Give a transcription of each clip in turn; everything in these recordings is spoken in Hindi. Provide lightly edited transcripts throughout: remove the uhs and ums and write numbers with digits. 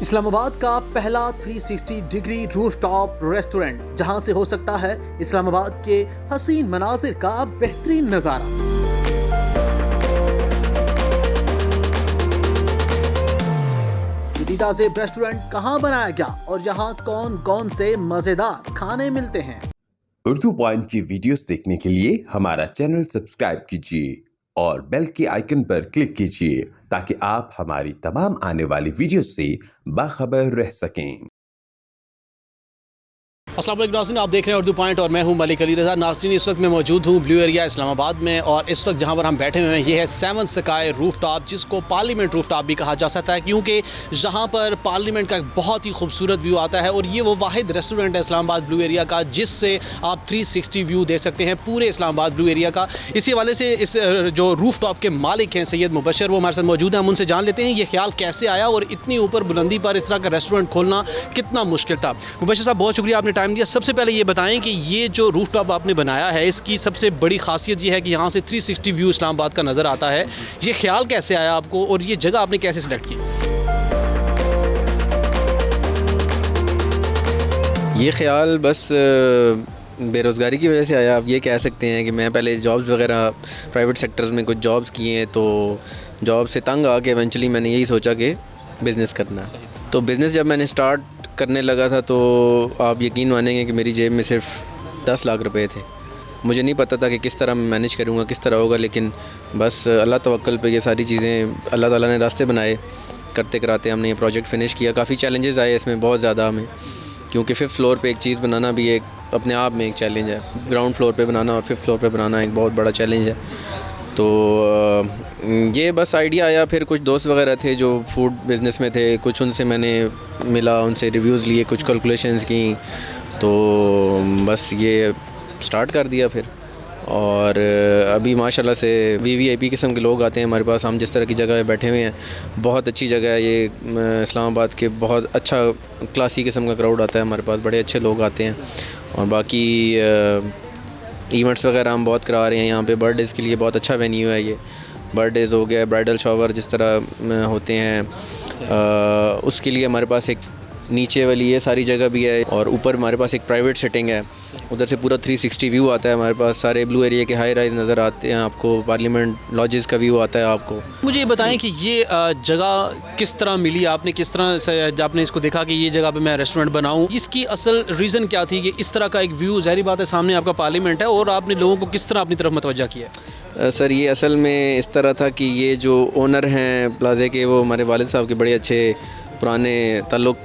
इस्लामाबाद का पहला 360 डिग्री रूफटॉप रेस्टोरेंट, जहां से हो सकता है इस्लामाबाद के हसीन मनाजिर का बेहतरीन नजारा। जदीदा ज़ेब रेस्टोरेंट कहां बनाया गया और यहां कौन कौन से मजेदार खाने मिलते हैं? उर्दू पॉइंट की वीडियोस देखने के लिए हमारा चैनल सब्सक्राइब कीजिए और बेल के आइकन पर क्लिक कीजिए ताकि आप हमारी तमाम आने वाली वीडियो से बाखबर रह सकें। अस्सलाम वालेकुम नाज़रीन, आप देख रहे हैं उर्दू पॉइंट और मैं हूं मलिक अली रज़ा। नाज़रीन, इस वक्त मैं मौजूद हूं ब्लू एरिया इस्लामाबाद में और इस वक्त जहां पर हम बैठे हुए हैं ये है 7 स्काई रूफटॉप, जिसको पार्लियामेंट रूफटॉप भी कहा जा सकता है क्योंकि जहां पर पार्लियामेंट का एक बहुत ही खूबसूरत व्यू आता है और ये वो वाहिद रेस्टोरेंट है इस्लामाबाद ब्लू एरिया का जिससे आप 360 व्यू देख सकते हैं पूरे इस्लामाबाद ब्लू एरिया का। इसी हवाले से इस जो रूफटॉप के मालिक हैं सैयद मुबशर, वो हमारे साथ मौजूद हैं। हम उनसे जान लेते हैं ये ख्याल कैसे आया और इतनी ऊपर बुलंदी पर इस तरह का रेस्टोरेंट खोलना कितना मुश्किल था। मुबशर साहब, बहुत शुक्रिया, आपने टाइम दिया। सबसे पहले ये बताएं कि ये जो रूफटॉप आपने बनाया है इसकी सबसे बड़ी खासियत ये है कि यहाँ से 360 व्यू इस्लामाबाद का नज़र आता है। ये ख्याल कैसे आया आपको और ये जगह आपने कैसे सिलेक्ट की? ये ख्याल बस बेरोज़गारी की वजह से आया। आप ये कह सकते हैं कि मैं पहले जॉब्स वगैरह प्राइवेट सेक्टर्स में कुछ जॉब्स किए हैं, तो जॉब से तंग आके इवेंचुअली मैंने यही सोचा कि बिज़नेस करना है। तो बिज़नेस जब मैंने स्टार्ट करने लगा था तो आप यकीन मानेंगे कि मेरी जेब में सिर्फ 10 लाख रुपए थे। मुझे नहीं पता था कि किस तरह मैं मैनेज करूँगा, किस तरह होगा, लेकिन बस अल्लाह तवक्कल पे ये सारी चीज़ें अल्लाह ताला ने रास्ते बनाए। करते कराते हमने ये प्रोजेक्ट फ़िनिश किया। काफ़ी चैलेंजेस आए इसमें, बहुत ज़्यादा हमें, क्योंकि 5th फ्लोर पे एक चीज़ बनाना भी एक अपने आप में एक चैलेंज है। ग्राउंड फ्लोर पे बनाना और 5th फ्लोर पे बनाना एक बहुत बड़ा चैलेंज है। तो ये बस आइडिया आया। फिर कुछ दोस्त वगैरह थे जो फूड बिज़नेस में थे, कुछ उनसे मैंने मिला, उनसे रिव्यूज़ लिए, कुछ कैलकुलेशंस की, तो बस ये स्टार्ट कर दिया फिर। और अभी माशाल्लाह से वीवीआईपी किस्म के लोग आते हैं हमारे पास। हम जिस तरह की जगह पे बैठे हुए हैं, बहुत अच्छी जगह है ये। इस्लामाबाद के बहुत अच्छा क्लासी किस्म का क्राउड आता है हमारे पास, बड़े अच्छे लोग आते हैं। और बाकी इवेंट्स वगैरह हम बहुत करा रहे हैं यहाँ पे। बर्थडेज़ के लिए बहुत अच्छा वेन्यू है ये। बर्थडेज़ हो गया, ब्राइडल शावर जिस तरह होते हैं, उसके लिए हमारे पास एक नीचे वाली ये सारी जगह भी है और ऊपर हमारे पास एक प्राइवेट सेटिंग है। उधर से पूरा 360 व्यू आता है हमारे पास। सारे ब्लू एरिया के हाई राइज नज़र आते हैं आपको, पार्लियामेंट लॉजेस का व्यू आता है आपको। मुझे ये बताएं कि ये जगह किस तरह मिली, आपने किस तरह से आपने इसको देखा कि ये जगह पे मैं रेस्टोरेंट बनाऊं? इसकी असल रीज़न क्या थी कि इस तरह का एक व्यू, ज़ाहिर बात है सामने आपका पार्लियामेंट है, और आपने लोगों को किस तरह अपनी तरफ मुतवज्जा किया? सर, ये असल में इस तरह था कि ये जो ओनर हैं प्लाज़े के, वो हमारे वालिद साहब के बड़े अच्छे पुराने ताल्लुक़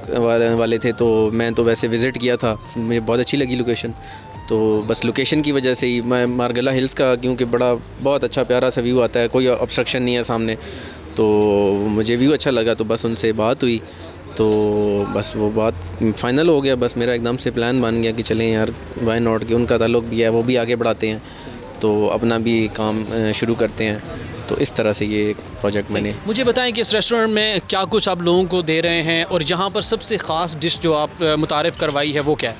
वाले थे। तो मैं तो वैसे विज़िट किया था, मुझे बहुत अच्छी लगी लोकेशन। तो बस लोकेशन की वजह से ही मैं मारगला हिल्स का, क्योंकि बहुत अच्छा प्यारा सा व्यू आता है, कोई ऑब्स्ट्रक्शन नहीं है सामने, तो मुझे व्यू अच्छा लगा। तो बस उनसे बात हुई, तो बस वो बात फ़ाइनल हो गया। बस मेरा एकदम से प्लान बन गया कि चलें यार, व्हाई नॉट, कि उनका ताल्लुक़ भी है, वो भी आगे बढ़ाते हैं, तो अपना भी काम शुरू करते हैं। तो इस तरह से ये प्रोजेक्ट मैंने। मुझे बताएं कि इस रेस्टोरेंट में क्या कुछ आप लोगों को दे रहे हैं और यहाँ पर सबसे ख़ास डिश जो आप मुतारिफ़ करवाई है वो क्या है?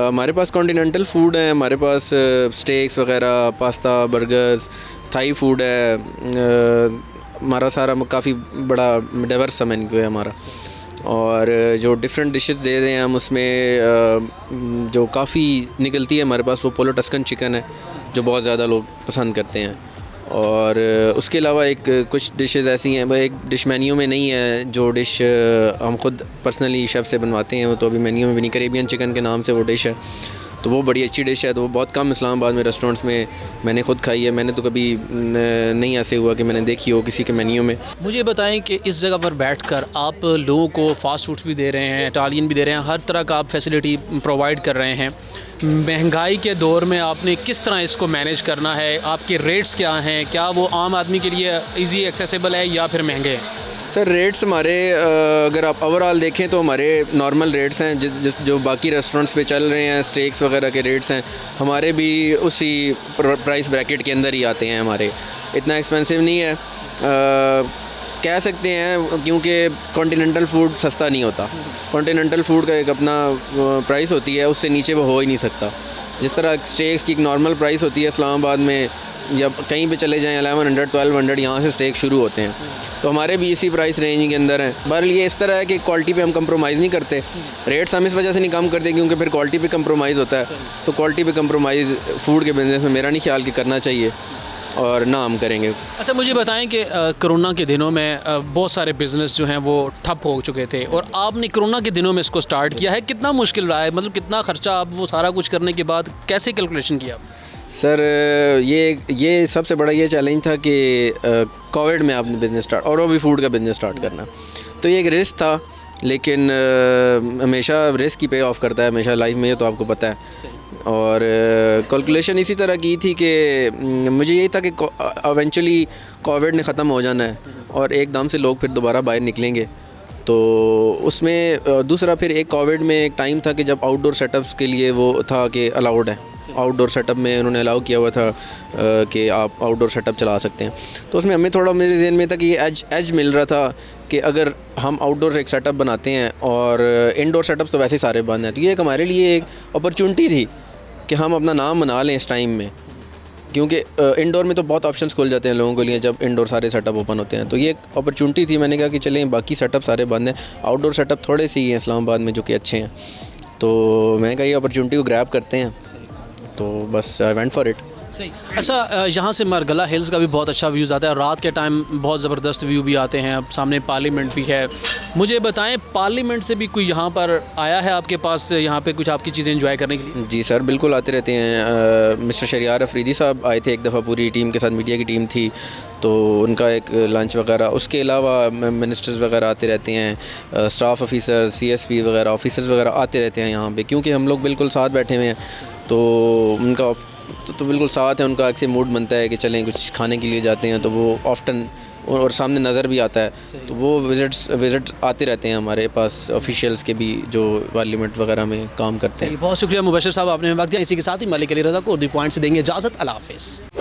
हमारे पास कॉन्टिनेंटल फूड है, हमारे पास स्टेक्स वगैरह, पास्ता, बर्गर्स, थाई फूड है। हमारा सारा काफ़ी बड़ा डाइवर्स सा मेन्यू है हमारा। और जो डिफरेंट डिशेस दे रहे हैं हम, उसमें जो काफ़ी निकलती है हमारे पास वो पोलो टस्कन चिकन है, जो बहुत ज़्यादा लोग पसंद करते हैं। और उसके अलावा कुछ डिशेस ऐसी हैं, एक डिश मेन्यू में नहीं है, जो डिश हम खुद पर्सनली शेफ़ से बनवाते हैं, वो तो अभी मेन्यू में भी नहीं। करेबियन चिकन के नाम से वो डिश है, तो वो बड़ी अच्छी डिश है। तो वो बहुत कम इस्लामाबाद में रेस्टोरेंट्स में मैंने खुद खाई है। मैंने तो कभी नहीं ऐसे हुआ कि मैंने देखी हो किसी के मेन्यू में। मुझे बताएं कि इस जगह पर बैठकर आप लोगों को फ़ास्ट फूड्स भी दे रहे हैं, इटालियन भी दे रहे हैं, हर तरह का आप फैसिलिटी प्रोवाइड कर रहे हैं। महंगाई के दौर में आपने किस तरह इसको मैनेज करना है? आपके रेट्स क्या हैं? क्या वो आम आदमी के लिए ईज़ी एक्सेसिबल है या फिर महंगे हैं? सर, रेट्स हमारे अगर आप ओवरऑल देखें तो हमारे नॉर्मल रेट्स हैं जो बाकी रेस्टोरेंट्स पे चल रहे हैं। स्टेक्स वगैरह के रेट्स हैं, हमारे भी उसी प्राइस ब्रैकेट के अंदर ही आते हैं। हमारे इतना एक्सपेंसिव नहीं है, कह सकते हैं, क्योंकि कॉन्टिनेंटल फूड सस्ता नहीं होता। कॉन्टिनेंटल फूड का एक अपना प्राइस होती है, उससे नीचे वो हो ही नहीं सकता। जिस तरह स्टेक्स की एक नॉर्मल प्राइस होती है इस्लामाबाद में, या कहीं पे चले जाएं 1100 1200 यहाँ से स्टेक शुरू होते हैं, तो हमारे भी इसी प्राइस रेंज के अंदर हैं। बहरहाल ये इस तरह है कि क्वालिटी पे हम कंप्रोमाइज़ नहीं करते, रेट्स हम इस वजह से नहीं कम करते क्योंकि फिर क्वालिटी पे कंप्रोमाइज़ होता है, तो क्वालिटी पे कंप्रोमाइज़ फूड के बिज़नेस में मेरा नहीं ख्याल कि करना चाहिए और ना हम करेंगे। अच्छा, मुझे बताएं कि कोरोना के दिनों में बहुत सारे बिज़नेस जो हैं वो ठप हो चुके थे और आपने कोरोना के दिनों में इसको स्टार्ट किया है, कितना मुश्किल रहा है, मतलब कितना ख़र्चा आप वो सारा कुछ करने के बाद कैसे कैलकुलेशन किया? सर ये सबसे बड़ा ये चैलेंज था कि कोविड में आपने बिज़नेस स्टार्ट और वो भी फूड का बिज़नेस स्टार्ट करना, तो ये एक रिस्क था, लेकिन हमेशा रिस्क ही पे ऑफ करता है हमेशा लाइफ में, ये तो आपको पता है। और कैलकुलेशन इसी तरह की थी कि मुझे यही था कि इवेंचुअली कोविड ने ख़त्म हो जाना है और एकदम से लोग फिर दोबारा बाहर निकलेंगे, तो उसमें दूसरा फिर एक कोविड में एक टाइम था कि जब आउटडोर सेटअप्स के लिए वो था कि अलाउड है, आउटडोर सेटअप में उन्होंने अलाउ किया हुआ था कि आप आउटडोर सेटअप चला सकते हैं, तो उसमें हमें थोड़ा मेरे ज़हन में था कि ये एज मिल रहा था कि अगर हम आउटडोर एक सेटअप बनाते हैं और इंडोर सेटअप तो वैसे ही सारे बंद हैं, तो ये एक हमारे लिए एक अपॉर्चुनिटी थी कि हम अपना नाम बना लें इस टाइम में, क्योंकि इंडोर में तो बहुत ऑप्शंस खुल जाते हैं लोगों के लिए जब इंडोर सारे सेटअप ओपन होते हैं, तो ये एक अपॉर्चुनिटी थी। मैंने कहा कि चलें बाकी सेटअप सारे बंद हैं, आउटडोर सेटअप थोड़े से ही हैं इस्लामाबाद में जो कि अच्छे हैं, तो मैंने कहा ये अपॉर्चुनिटी को ग्रैब करते हैं, तो बस आई वेंट फॉर इट। सही। अच्छा, यहाँ से मरगला हिल्स का भी बहुत अच्छा व्यूज़ आता है, रात के टाइम बहुत ज़बरदस्त व्यू भी आते हैं, अब सामने पार्लियामेंट भी है। मुझे बताएं, पार्लियामेंट से भी कोई यहाँ पर आया है आपके पास, यहाँ पे कुछ आपकी चीज़ें एंजॉय करने के लिए? जी सर, बिल्कुल आते रहते हैं। मिस्टर शरियार अफरीदी साहब आए थे एक दफ़ा, पूरी टीम के साथ, मीडिया की टीम थी, तो उनका एक लंच वगैरह, उसके अलावा मिनिस्टर्स वगैरह आते रहते हैं, स्टाफ ऑफिसर, CSP वगैरह ऑफिसर्स वगैरह आते रहते हैं यहाँ पे, क्योंकि हम लोग बिल्कुल साथ बैठे हुए हैं, तो उनका तो बिल्कुल साथ है, उनका एक से मूड बनता है कि चलें कुछ खाने के लिए जाते हैं, तो वो ऑफ्टन और सामने नज़र भी आता है, तो वो विज़िट आते रहते हैं हमारे पास, ऑफिशियल्स के भी जो पार्लियामेंट वगैरह में काम करते हैं। बहुत शुक्रिया मुबशर साहब, आपने वक्त दिया। इसी के साथ ही मलिक अली रज़ा को उर्दू पॉइंट से देंगे इजाज़त। अल्लाह हाफ़िज़।